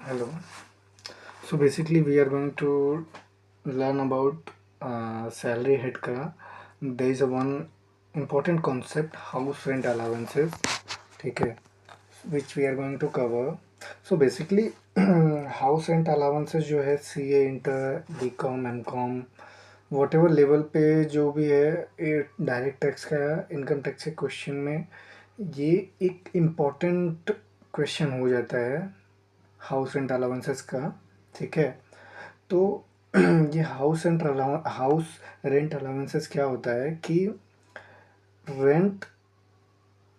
Hello. So basically, we are going to learn about salary hit का. There is a one important concept house rent allowances. ठीक है, which we are going to cover. So basically, house rent allowances जो है CA inter BCom MCom whatever level पे जो भी है ये डायरेक्ट टैक्स का इनकम टैक्स के क्वेश्चन में ये एक इम्पॉर्टेंट क्वेश्चन हो जाता है हाउस रेंट अलाउंसेस का। ठीक है, तो ये हाउस रेंट अलाउंसेस क्या होता है कि रेंट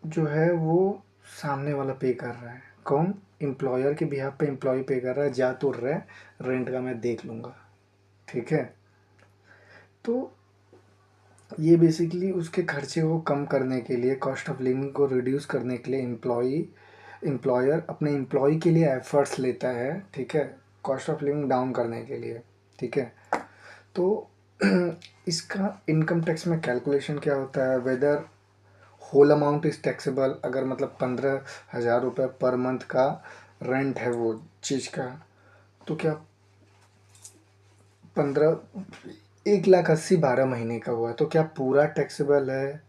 जो है वो सामने वाला पे कर रहा है। कौन? एम्प्लॉयर के बिहाफ पे एम्प्लॉय पे कर रहा है, जा तो रहे रेंट का मैं देख लूँगा। ठीक है, तो ये बेसिकली उसके खर्चे को कम करने के लिए, कॉस्ट ऑफ लिविंग को रिड्यूस करने के लिए एम्प्लॉयर अपने एम्प्लॉय के लिए एफर्ट्स लेता है। ठीक है, कॉस्ट ऑफ लिविंग डाउन करने के लिए। ठीक है, तो इसका इनकम टैक्स में कैलकुलेशन क्या होता है, whether whole amount is taxable. अगर मतलब 15,000 रुपये पर मंथ का रेंट है वो चीज़ का, तो क्या 1,80,000 12 महीने का हुआ तो क्या पूरा टैक्सेबल है?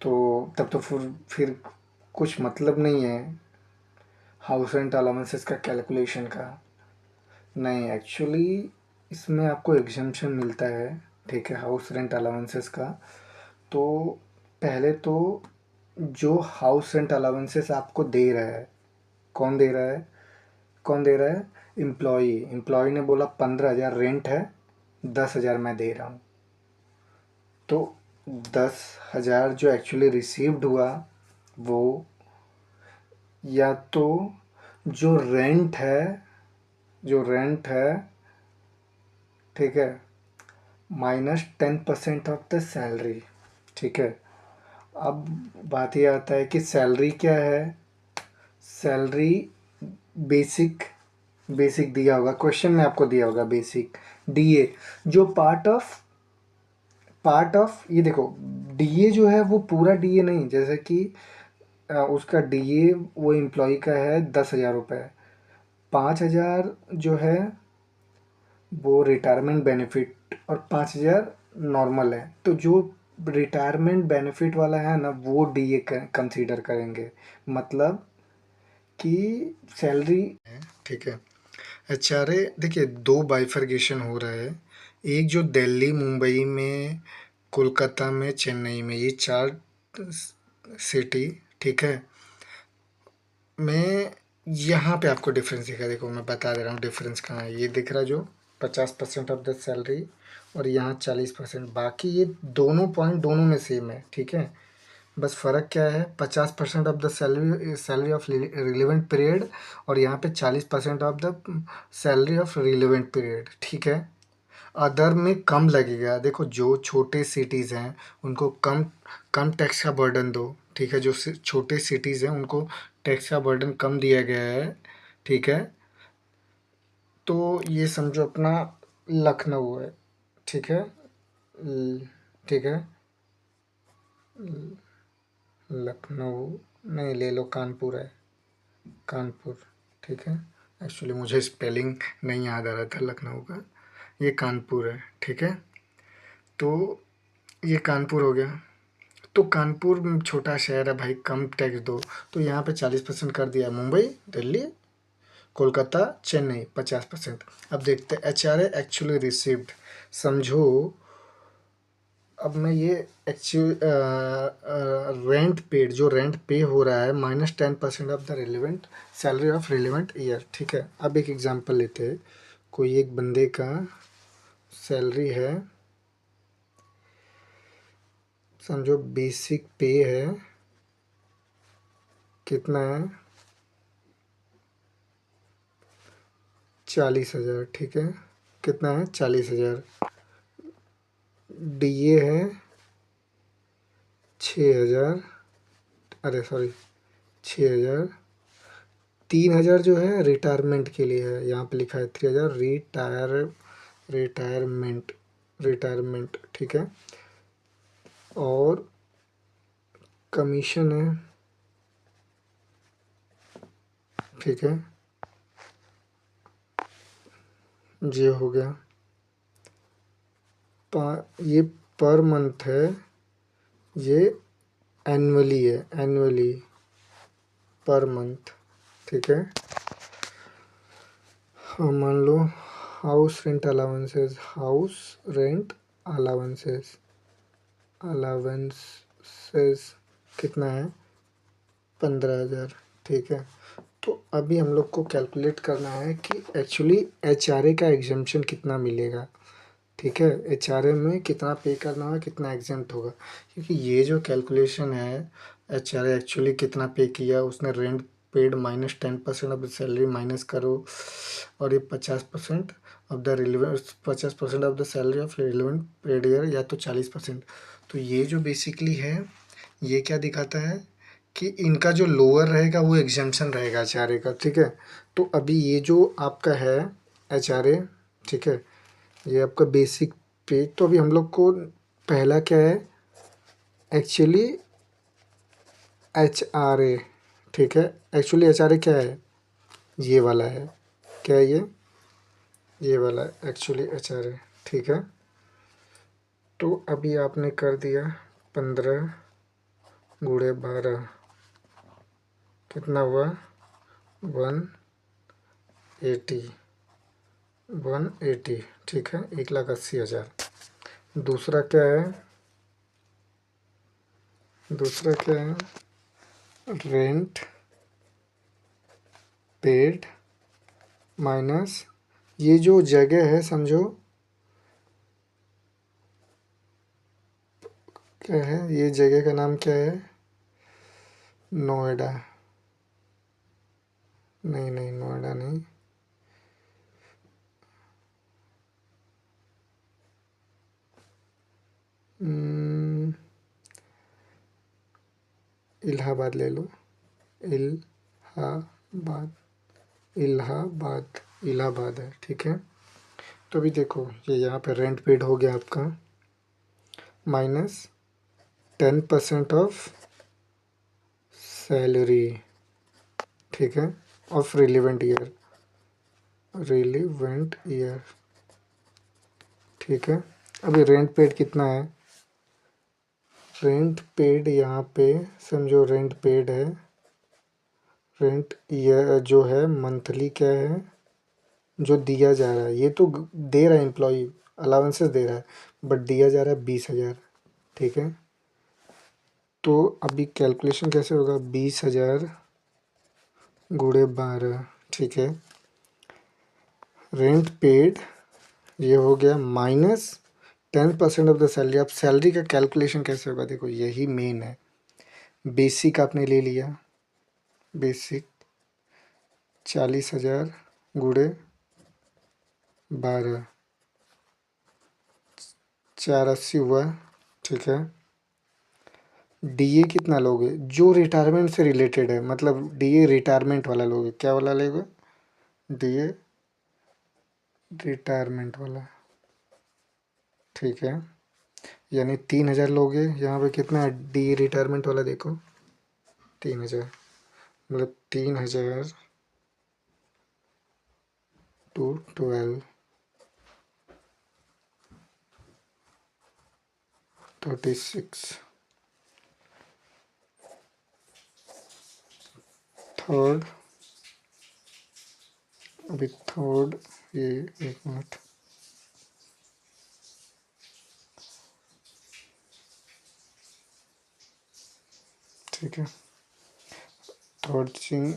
तो तब तो फिर कुछ मतलब नहीं है हाउस रेंट अलाउंसेस का कैलकुलेशन का। नहीं, एक्चुअली इसमें आपको एग्जम्पशन मिलता है। ठीक है, हाउस रेंट अलाउंसेस का। तो पहले तो जो हाउस रेंट अलाउंसेस आपको दे रहा है, कौन दे रहा है? कौन दे रहा है? एम्प्लॉय ने बोला 15,000 रेंट है, 10,000 मैं दे रहा हूँ। तो 10,000 जो एक्चुअली रिसीव्ड हुआ वो, या तो जो रेंट है, जो रेंट है, ठीक है, -10% ऑफ द सैलरी। ठीक है, अब बात ये आता है कि सैलरी क्या है। सैलरी बेसिक बेसिक दिया होगा, क्वेश्चन में आपको दिया होगा बेसिक डीए, जो पार्ट ऑफ ये देखो, डीए जो है वो पूरा डीए नहीं, जैसे कि उसका डीए वो एम्प्लॉय का है 10,000 रुपये, 5,000 जो है वो रिटायरमेंट बेनिफिट और 5,000 नॉर्मल है। तो जो रिटायरमेंट बेनिफिट वाला है ना वो डीए कंसीडर करेंगे, मतलब कि सैलरी है। ठीक है, एचआरए देखिए, दो बाइफर्गेशन हो रहा है। एक जो दिल्ली, मुंबई में, कोलकाता में, चेन्नई में, ये चार सिटी, ठीक है, मैं यहाँ पे आपको डिफरेंस दिखा, देखो मैं बता दे रहा हूँ डिफरेंस कहाँ है। ये दिख रहा जो 50% ऑफ द सैलरी, और यहाँ 40%। बाकी ये दोनों पॉइंट दोनों में सेम है। ठीक है, बस फ़र्क क्या है, 50% of the salary salary of relevant period, और यहाँ पे 40% of the salary of relevant period. ठीक है, अदर में कम लगेगा। देखो, जो छोटे सिटीज़ हैं उनको कम कम टैक्स का बर्डन दो। ठीक है, जो छोटे सिटीज़ हैं उनको टैक्स का बर्डन कम दिया गया है। ठीक है, तो ये समझो अपना लखनऊ है। ठीक है, ठीक है, लखनऊ नहीं, ले लो कानपुर है, कानपुर। ठीक है, एक्चुअली मुझे स्पेलिंग नहीं याद आ रहा था लखनऊ का, ये कानपुर है। ठीक है, तो ये कानपुर हो गया। तो कानपुर छोटा शहर है भाई, कम टैक्स दो, तो यहाँ पे 40% कर दिया। मुंबई, दिल्ली, कोलकाता, चेन्नई 50%। अब देखते हैं एच आर एक्चुअली रिसीव्ड। समझो, अब मैं ये एक्चुअल रेंट पेड, जो रेंट पे हो रहा है, -10% of the relevant salary of relevant year. ठीक है, अब एक एग्जांपल लेते हैं। कोई एक बंदे का सैलरी है, समझो बेसिक पे है, कितना है, 40,000। ठीक है, कितना है, 40,000। डीए है 6,000, अरे सॉरी, 6,000। 3,000 जो है रिटायरमेंट के लिए है, यहाँ पे लिखा है 3,000 रिटायरमेंट, रिटायरमेंट। ठीक है, और कमीशन है ठीक है, ये हो गया। ये पर मंथ है, ये एनुअली है, एनुअली पर मंथ। ठीक है, हाँ मान लो house rent allowances, house rent allowances, allowances कितना है? 15,000। ठीक है, तो अभी हम लोग को कैलकुलेट करना है कि एक्चुअली एचआरए का एग्जम्पशन कितना मिलेगा। ठीक है, एचआरए में कितना पे करना होगा, कितना एग्जेम्प्ट होगा, क्योंकि ये जो कैलकुलेशन है, एचआरए एक्चुअली कितना पे किया उसने, rent paid minus 10% of the salary minus करो, और ये 50% of the relevant, 50% of the salary of relevant paid year, या तो 40%। तो ये जो बेसिकली है, ये क्या दिखाता है कि इनका जो लोअर रहेगा वो एग्जाम्पशन रहेगा एचआरए का। ठीक है, तो अभी ये जो आपका है एचआरए, ठीक है, ये आपका बेसिक पे। तो अभी हम लोग को पहला क्या है, एक्चुअली एच आर ए। ठीक है, एक्चुअली एच आर ए क्या है, ये वाला है, क्या है ये वाला है एक्चुअली एच आर ए। ठीक है, तो अभी आपने कर दिया 15 × 12, कितना हुआ? 180, 180। ठीक है, 1,80,000। दूसरा क्या है, दूसरा क्या है, रेंट पेड माइनस, ये जो जगह है समझो, क्या है ये जगह का नाम, क्या है? नोएडा, नहीं नहीं नोएडा नहीं, हम्म, इलाहाबाद ले लो, इलाहाबाद, इलाहाबाद, इलाहाबाद है। ठीक है, तो अभी देखो ये यहाँ पे रेंट पेड हो गया आपका, माइनस 10% ऑफ सैलरी। ठीक है, of relevant year, relevant year. ठीक है, अभी रेंट पेड कितना है, रेंट पेड यहाँ पे समझो, रेंट पेड है, रेंट ईयर जो है मंथली क्या है, जो दिया जा रहा है, ये तो दे रहा है एम्प्लॉय, अलाउंसेस दे रहा है, बट दिया जा रहा है 20,000। ठीक है, तो अभी कैलकुलेशन कैसे होगा, 20,000 × 12। ठीक है, रेंट पेड ये हो गया माइनस 10% ऑफ द सैलरी। अब सैलरी का कैलकुलेशन कैसे होगा, देखो यही मेन है। बेसिक आपने ले लिया, बेसिक 40,000 × 12, 480 हुआ। ठीक है, डीए कितना लोगे, जो रिटायरमेंट से रिलेटेड है, मतलब डीए रिटायरमेंट वाला लोगे, क्या वाला लोगे, डीए रिटायरमेंट वाला। ठीक है, यानी 3,000 लोगे, यहाँ पे कितना है डीए रिटायरमेंट वाला, देखो 3,000, मतलब 3,000 टू 12, 36। थर्ड, अभी थर्ड, ये एक मिनट, ठीक है, थर्ड थिंग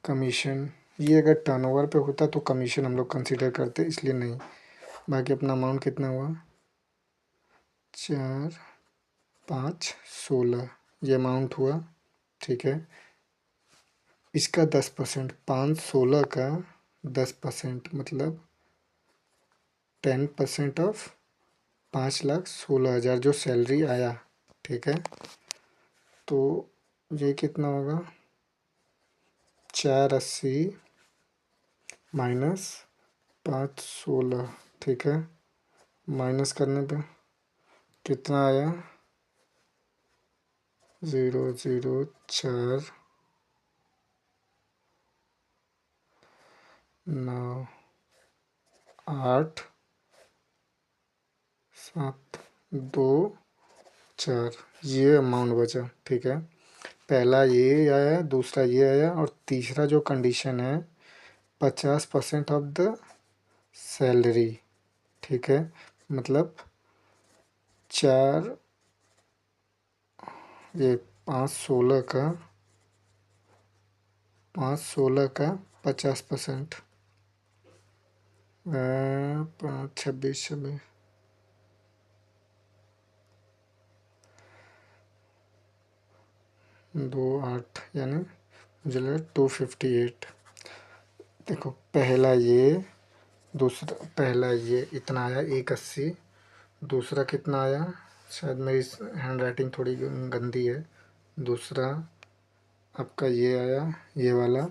कमीशन। ये अगर टर्नओवर पे होता तो कमीशन हम लोग कंसीडर करते, इसलिए नहीं। बाकी अपना अमाउंट कितना हुआ, 4, 5, 16, ये अमाउंट हुआ। ठीक है, इसका 10%, 5, 16 का 10%, मतलब 10% ऑफ 5,16,000 जो सैलरी आया। ठीक है, तो ये कितना होगा, 480 माइनस 516। ठीक है, माइनस करने पे कितना आया, 004, 9 8 7 2 4, ये अमाउंट बचा। ठीक है, पहला ये आया, दूसरा ये आया, और तीसरा जो कंडीशन है 50% ऑफ द सैलरी। ठीक है, मतलब चार, ये 5 16 का 50%, 5 26 26, 2 8, यानी मुझे लगा 258। देखो पहला ये, दूसरा, पहला ये इतना आया 180, दूसरा कितना आया, शायद मेरी हैंड राइटिंग थोड़ी गंदी है, दूसरा आपका ये आया, ये वाला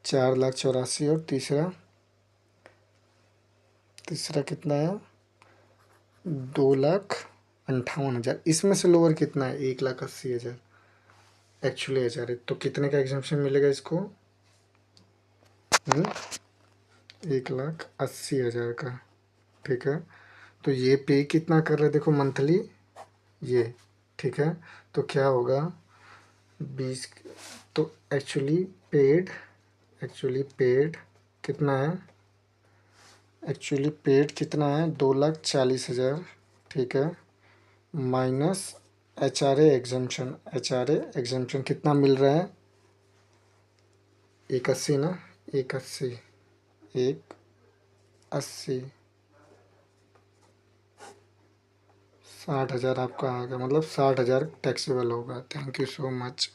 4,84,000, और तीसरा, तीसरा कितना आया 2,58,000। इसमें से लोअर कितना है 1,80,000, एक्चुअली 1,000 है, तो कितने का एग्जाम्पशन मिलेगा इसको? 1,80,000 का। ठीक है, तो ये पे कितना कर रहे हैं देखो मंथली, ये। ठीक है, तो क्या होगा 20, तो एक्चुअली पेड कितना है, एक्चुअली पेड कितना है 2,40,000। ठीक है, minus H R A exemption कितना मिल रहा है, 180 ना, 180, 180, 60,000 आपका आ गया, मतलब 60,000 टैक्सेबल होगा। Thank you so much.